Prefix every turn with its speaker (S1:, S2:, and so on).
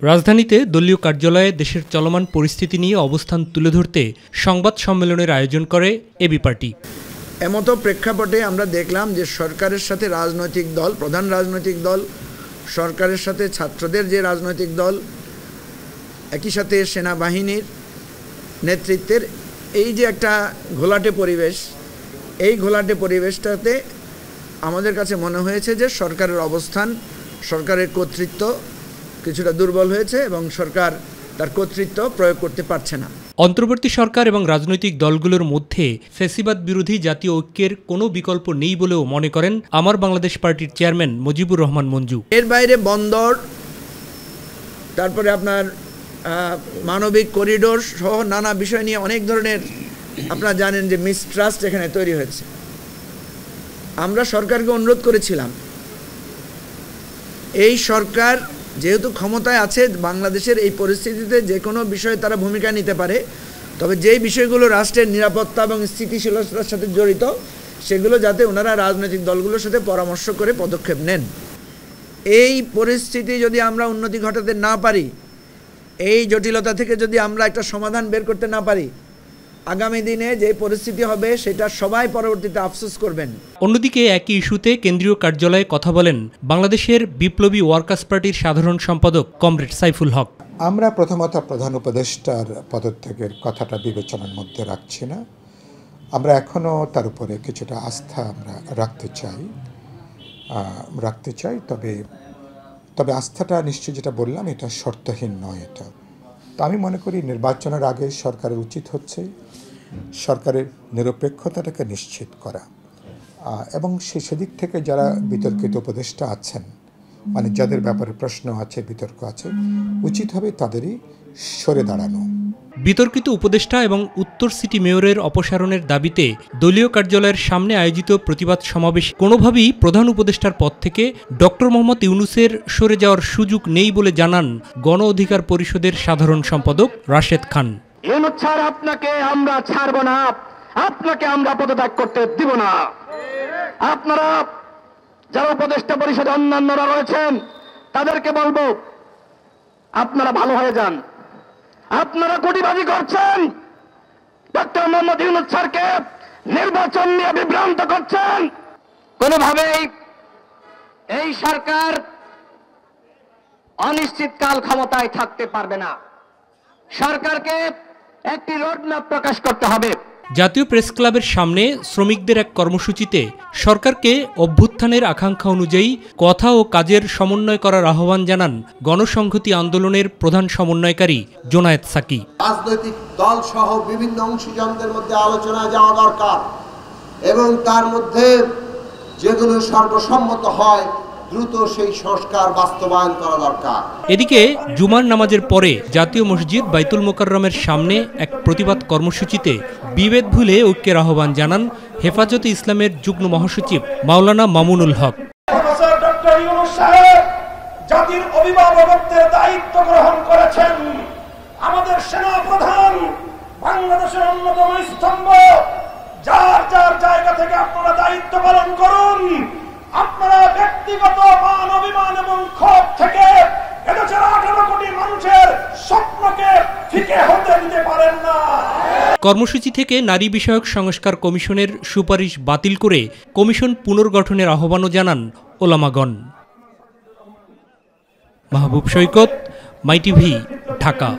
S1: রাজধানীতে দলীয় কার্যালয়ে দেশের চলমান পরিস্থিতি নিয়ে অবস্থান তুলে ধরতে সংবাদ সম্মেলনের আয়োজন করে এবি পার্টি।
S2: এমতো প্রেক্ষাপটে আমরা দেখলাম যে সরকারের সাথে রাজনৈতিক দল, প্রধান রাজনৈতিক দল, সরকারের সাথে ছাত্রদের যে রাজনৈতিক দল, একই সাথে সেনাবাহিনীর নেতৃত্বের এই যে একটা ঘোলাটে পরিবেশ, এই ঘোলাটে পরিবেশটাতে আমাদের কাছে মনে হয়েছে যে সরকারের অবস্থান, সরকারের কর্তৃত্ব কিছুটা দুর্বল হয়েছে এবং সরকার তার কর্তৃত্ব প্রয়োগ করতে পারছে না।
S1: অন্তর্বর্তী সরকার এবং রাজনৈতিক দলগুলোর মধ্যে ফ্যাসিবাদ বিরোধী জাতীয় ঐক্যের কোনো বিকল্প নেই বলেও মনে করেন আমার বাংলাদেশ পার্টির চেয়ারম্যান মুজিবুর রহমান মঞ্জু।
S2: এর বাইরে বন্দর, তারপরে আপনার মানবিক করিডোর সহ নানা বিষয় নিয়ে অনেক ধরনের আপনারা জানেন যে মিসট্রাস্ট এখানে তৈরি হয়েছে। আমরা সরকারকে অনুরোধ করেছিলাম, এই সরকার যেহেতু ক্ষমতায় আছে, বাংলাদেশের এই পরিস্থিতিতে যে কোনো বিষয়ে তারা ভূমিকা নিতে পারে, তবে যেই বিষয়গুলো রাষ্ট্রের নিরাপত্তা এবং স্থিতিশীলতার সাথে জড়িত সেগুলো যাতে ওনারা রাজনৈতিক দলগুলোর সাথে পরামর্শ করে পদক্ষেপ নেন। এই পরিস্থিতি যদি আমরা উন্নতি ঘটাতে না পারি, এই জটিলতা থেকে যদি আমরা একটা সমাধান বের করতে না পারি, আগামী দিনে যে পরিস্থিতি হবে সেটা সবাই পরবর্তীতে আফসোস করবেন।
S1: অন্যদিকে একই ইস্যুতে কেন্দ্রীয় কার্যালয়ে কথা বলেন বাংলাদেশের বিপ্লবী ওয়ার্কার্স পার্টির সাধারণ সম্পাদক কমরেড সাইফুল হক।
S3: আমরা প্রথমত প্রধান উপদেষ্টার পদত্যাগের কথাটা বিবেচনার মধ্যে রাখছি না। আমরা এখনও তার উপরে কিছুটা আস্থা আমরা রাখতে চাই, তবে আস্থাটা নিশ্চয়ই যেটা বললাম এটা শর্তহীন নয়। এটা তো আমি মনে করি নির্বাচনের আগে সরকারের উচিত হচ্ছে সরকারের নিরপেক্ষতাটাকে নিশ্চিত করা, এবং সেদিক থেকে যারা বিতর্কিত উপদেষ্টা আছেন, মানে যাদের ব্যাপারে প্রশ্ন আছে, বিতর্ক আছে, উচিত হবে তাদেরই সরে দাঁড়ানো।
S1: বিতর্কিত উপদেষ্টা এবং উত্তর সিটি মেয়রের অপসারণের দাবিতে দলীয় কার্যালয়ের সামনে আয়োজিত প্রতিবাদ সমাবেশ কোনোভাবেই প্রধান উপদেষ্টার পদ থেকে ডক্টর মোহাম্মদ ইউনূসের সরে যাওয়ার সুযোগ নেই বলে জানান গণ অধিকার পরিষদের সাধারণ সম্পাদক রাশেদ খান।
S4: ইউনূস স্যার, আপনাকে আমরা ছাড়ব না, আপনাকে আমরা পদত্যাগ করতে দিব না। আপনারা যারা উপদেষ্টা পরিষদে অন্যান্যরা রয়েছেন তাদেরকে বলবো, আপনারা ভালো হয়ে যান। আপনারা কোটিবাজি করছেন, ডক্টর মোহাম্মদ ইউনূস স্যারকে নির্বাচন নিয়ে বিভ্রান্ত করছেন। কোনোভাবেই এই সরকার অনিশ্চিতকাল ক্ষমতায় থাকতে পারবে না। সরকারকে একটি রোডম্যাপ প্রকাশ করতে হবে।
S1: জাতীয় প্রেস ক্লাবের সামনে শ্রমিকদের এক কর্মসূচিতে সরকারকে অভ্যুত্থানের আকাঙ্ক্ষা অনুযায়ী কথা ও কাজের সমন্বয় করার আহ্বান জানান গণসংহতি আন্দোলনের প্রধান সমন্বয়কারী জোনায়েদ সাকি।
S5: রাজনৈতিক দল সহ বিভিন্ন অংশীজনদের মধ্যে আলোচনা যাওয়া দরকার এবং তার মধ্যে যেগুলো সর্বসম্মত হয় দ্রুত সেই সংস্কার বাস্তবায়ন করা দরকার।
S1: এদিকে জুমার নামাজের পরে জাতীয় মসজিদ বাইতুল মোকাররমের সামনে এক প্রতিবাদ কর্মসূচিতে বিভেদ ভুলে ঐক্যের আহ্বান জানান হেফাজতে ইসলামের যুগ্ম মহাসচিব মাওলানা মামুনুল হক।
S6: ডক্টর ইউনূস সাহেব জাতির অভিভাবকত্বের দায়িত্ব গ্রহণ করেছেন। আমাদের সেনা প্রধান, বাংলাদেশের অন্যতম স্তম্ভ, যার যার জায়গা থেকে আপনারা দায়িত্ব পালন করুন। আপনারা ব্যক্তিগত মান অভিমান এবং ক্ষোভ থেকে এদেশের 18 কোটি মানুষের স্বপ্নকে ফিকে হতে দিতে পারেন না।
S1: কর্মসূচি থেকে নারী বিষয়ক সংস্কার কমিশনের সুপারিশ বাতিল করে কমিশন পুনর্গঠনের আহ্বানও জানান ওলামাগণ। মাহবুব সৈকত, মাই টিভি, ঢাকা।